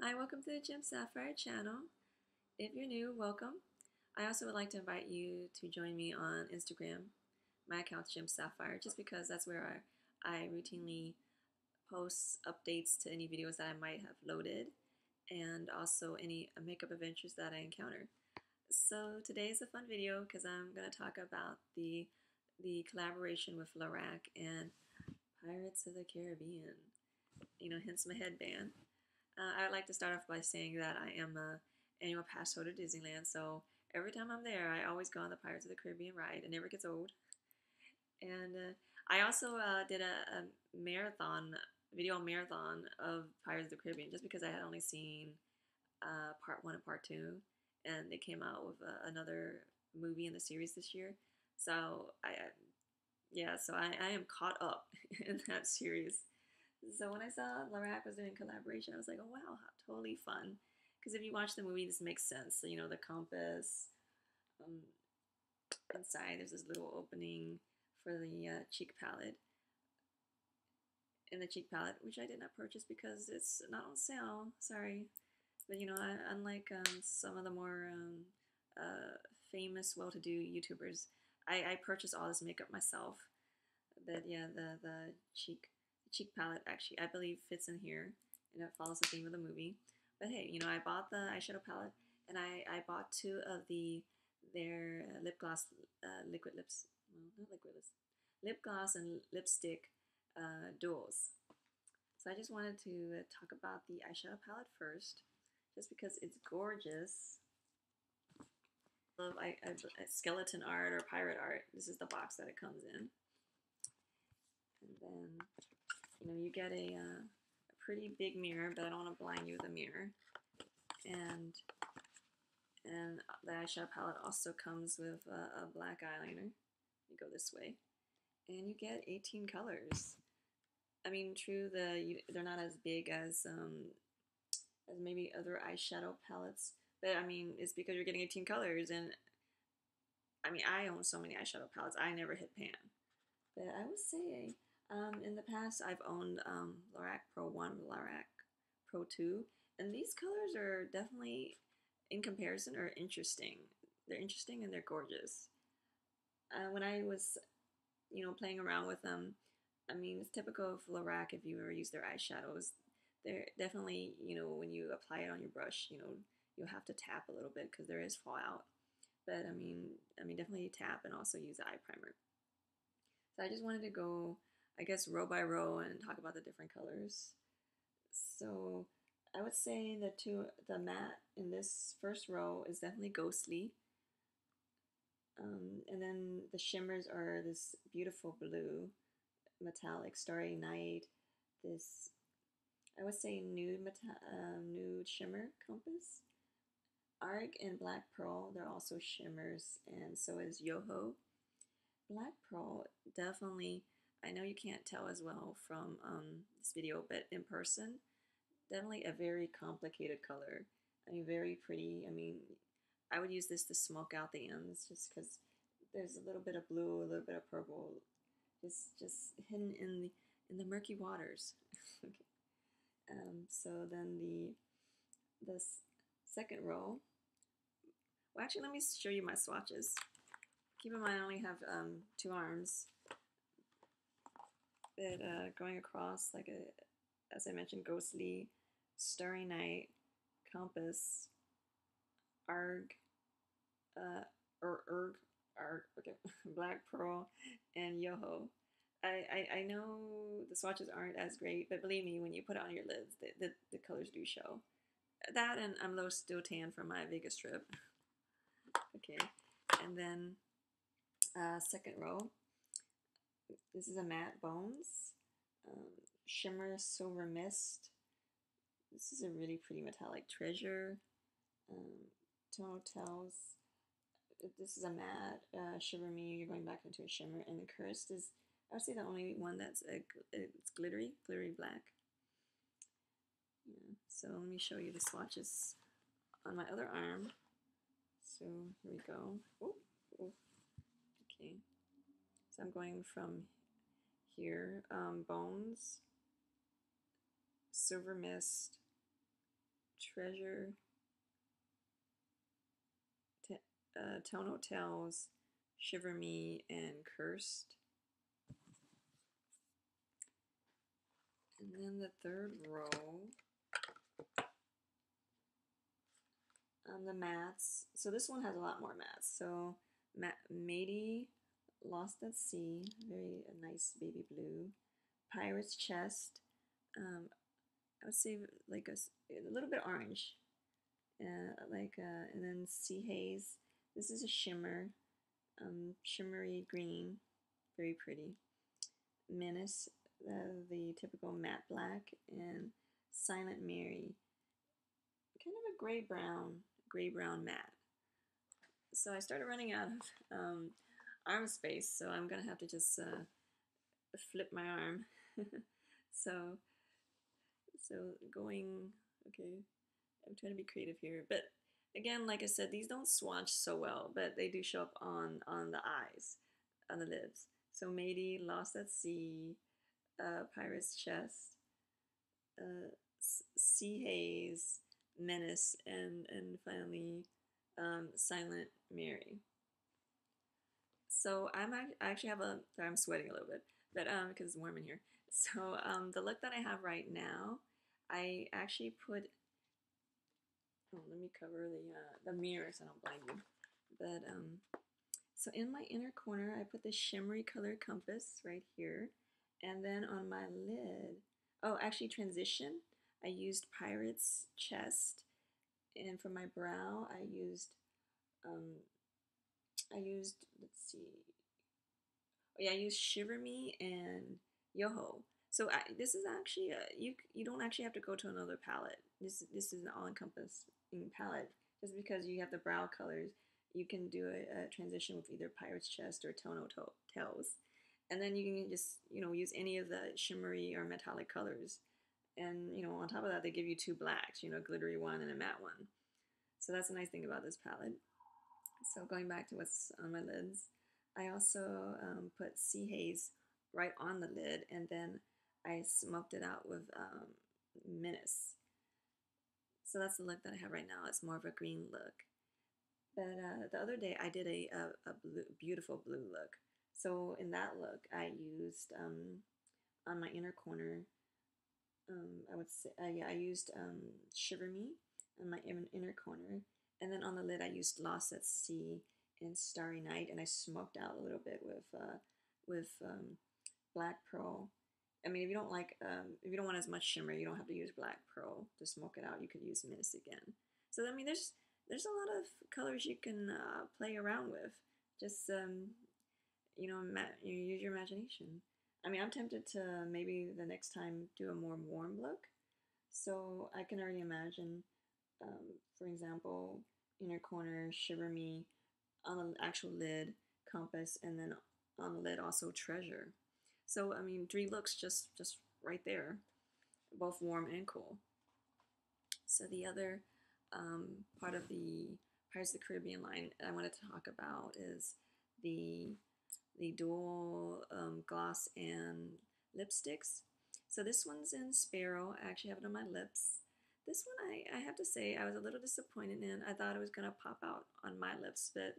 Hi, welcome to the Gem Sapphire channel. If you're new, welcome. I also would like to invite you to join me on Instagram. My account's Gem Sapphire, just because that's where I routinely post updates to any videos that I might have loaded and also any makeup adventures that I encounter. So today is a fun video because I'm going to talk about the collaboration with Lorac and Pirates of the Caribbean. Hence my headband. I would like to start off by saying that I am an annual pass holder to Disneyland, so every time I'm there, I always go on the Pirates of the Caribbean ride. It never gets old. And I also did a video marathon of Pirates of the Caribbean, just because I had only seen part 1 and part 2, and they came out with another movie in the series this year. So I am caught up in that series. So when I saw Lorac was doing collaboration, I was like, oh wow, totally fun. Because if you watch the movie, this makes sense. So, the compass, inside there's this little opening for the cheek palette. And the cheek palette, which I did not purchase because it's not on sale, sorry. But unlike some of the more famous, well-to-do YouTubers, I purchased all this makeup myself. But yeah, the cheek palette actually, I believe, fits in here, and it follows the theme of the movie. But hey, I bought the eyeshadow palette, and I bought 2 of their lip gloss, liquid lips, well, not liquid lips, lip gloss and lipstick duos. So I just wanted to talk about the eyeshadow palette first, just because it's gorgeous. I skeleton art or pirate art. This is the box that it comes in. And then, you get a pretty big mirror, but I don't want to blind you with a mirror. And the eyeshadow palette also comes with a black eyeliner. You go this way. And you get 18 colors. I mean, true, they're not as big as maybe other eyeshadow palettes, but I mean, it's because you're getting 18 colors. And I mean, I own so many eyeshadow palettes, I never hit pan. But I would say, in the past, I've owned Lorac Pro 1, Lorac Pro 2, and these colors are definitely, in comparison, are interesting. They're interesting and they're gorgeous. When I was, playing around with them, I mean, it's typical of Lorac if you ever use their eyeshadows. They're definitely, when you apply it on your brush, you'll have to tap a little bit because there is fallout. But I mean, definitely tap and also use the eye primer. So I just wanted to go, I guess, row by row and talk about the different colors. So I would say the matte in this first row is definitely ghostly. And then the shimmers are this beautiful blue, metallic, Starry Night, this, I would say, nude shimmer compass. Arrgh and Black Pearl, they're also shimmers, and so is Yoho. Black Pearl, definitely, I know you can't tell as well from this video, but in person, definitely a very complicated color. I mean, very pretty. I mean, I would use this to smoke out the ends just because there's a little bit of blue, a little bit of purple, just hidden in the murky waters. Okay. So then the second row. Well, actually, let me show you my swatches. Keep in mind, I only have 2 arms. But going across, like as I mentioned, ghostly, Starry Night, compass, Arrgh, okay, Black Pearl, and Yoho. I know the swatches aren't as great, but believe me, when you put it on your lids, the colors do show. That, and I'm low still tan from my Vegas trip. Okay, and then second row. This is a matte Bones, shimmer Silvermist. This is a really pretty metallic Treasure. Tonal Tells. This is a matte Shiver Me. You're going back into a shimmer, and the Cursed is, I would say, the only one that's it's glittery black. Yeah. So let me show you the swatches on my other arm. So here we go. Oh, okay. So I'm going from here, Bones, Silvermist, Treasure, Tone Hotels, Shiver Me, and Cursed. And then the third row, the mattes. So this one has a lot more mattes. So Matey, Lost at Sea, very nice baby blue. Pirate's Chest, I would say like a little bit orange, and then Sea Haze. This is a shimmer, shimmery green, very pretty. Menace, the typical matte black, and Silent Mary, kind of a gray brown matte. So I started running out of arm space, so I'm gonna have to just flip my arm. so going, okay, I'm trying to be creative here, but again, like I said, these don't swatch so well, but they do show up on the eyes, on the lids. So Matey, Lost at Sea, Pirate's Chest, Sea Haze, Menace, and finally Silent Mary. So I actually have I'm sweating a little bit, but because it's warm in here. So the look that I have right now, I actually put, oh, let me cover the mirror so I don't blind you. But so in my inner corner, I put the shimmery color compass right here. And then on my lid, oh, actually transition, I used Pirate's Chest. And for my brow, I used, let's see, oh yeah, I used Shiver Me and Yoho. So this is actually, you don't actually have to go to another palette. This is an all-encompassing palette. Just because you have the brow colors, you can do a transition with either Pirate's Chest or Tone Hotels. And then you can just, use any of the shimmery or metallic colors. And, on top of that, they give you two blacks, glittery one and a matte one. So that's a nice thing about this palette. So going back to what's on my lids, I also put Sea Haze right on the lid, and then I smoked it out with Menace. So that's the look that I have right now. It's more of a green look. But the other day I did a beautiful blue look. So in that look I used, on my inner corner, I would say, I used Shiver Me on my inner corner. And then on the lid I used Lost at Sea and Starry Night, and I smoked out a little bit with Black Pearl. I mean, if you don't like, if you don't want as much shimmer, you don't have to use Black Pearl to smoke it out. You could use Menace again. So I mean, there's a lot of colors you can play around with. Just use your imagination. I mean, I'm tempted to maybe the next time do a more warm look. So I can already imagine, for example, inner corner, Shiver Me, on the actual lid, compass, and then on the lid also Treasure. So I mean, 3 looks just right there, both warm and cool. So the other part of the Pirates of the Caribbean line I wanted to talk about is the dual gloss and lipsticks. So this one's in Sparrow. I actually have it on my lips. This one I have to say I was a little disappointed in. I thought it was gonna pop out on my lips, but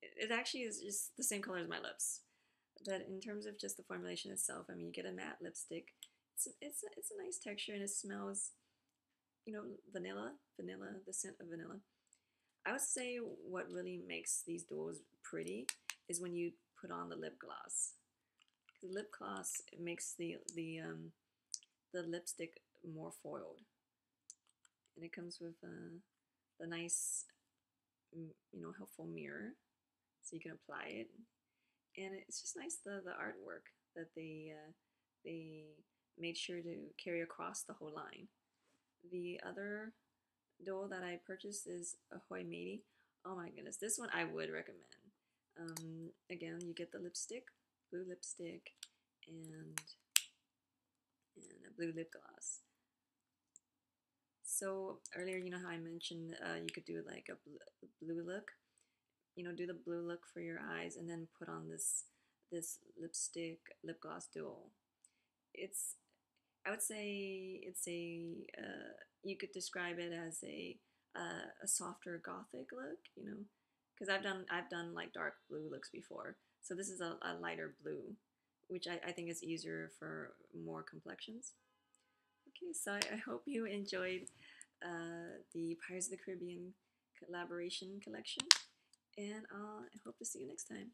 it actually is just the same color as my lips. But in terms of just the formulation itself, I mean, you get a matte lipstick. It's a nice texture, and it smells, vanilla, the scent of vanilla. I would say what really makes these duos pretty is when you put on the lip gloss. The lip gloss makes the lipstick more foiled, and it comes with the nice, helpful mirror, so you can apply it. And it's just nice the artwork that they made sure to carry across the whole line. The other duo that I purchased is Ahoy Matey. Oh my goodness, this one I would recommend. Again, you get the lipstick, blue lipstick, and a blue lip gloss. So earlier, you know how I mentioned you could do like a blue look. Do the blue look for your eyes, and then put on this lipstick lip gloss duo. I would say it's a you could describe it as a softer gothic look, you know, because I've done like dark blue looks before. So this is a lighter blue, which I think is easier for more complexions. Okay, so I hope you enjoyed the Pirates of the Caribbean collaboration collection, and I hope to see you next time.